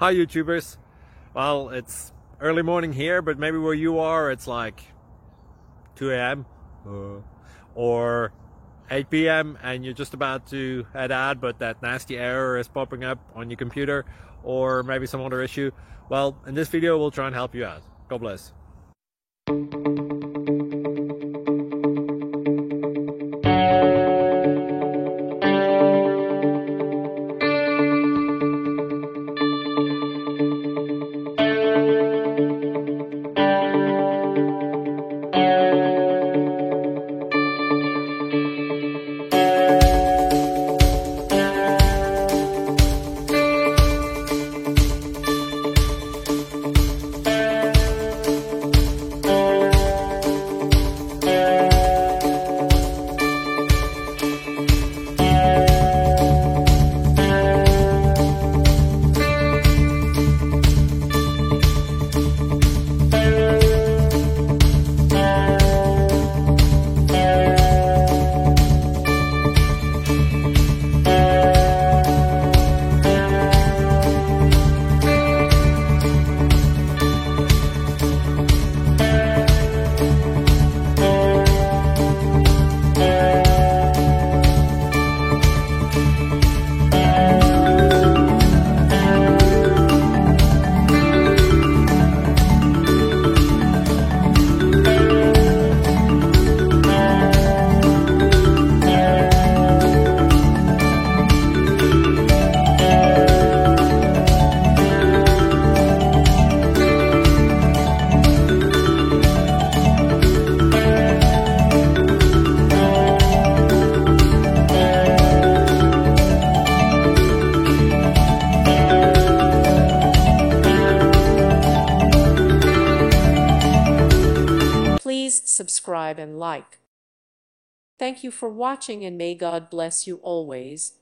Hi YouTubers. Well, it's early morning here, but maybe where you are it's like 2 a.m. or 8 p.m. and you're just about to head out, but that nasty error is popping up on your computer, or maybe some other issue. Well, in this video we'll try and help you out. God bless. Please subscribe and like. Thank you for watching, and may God bless you always.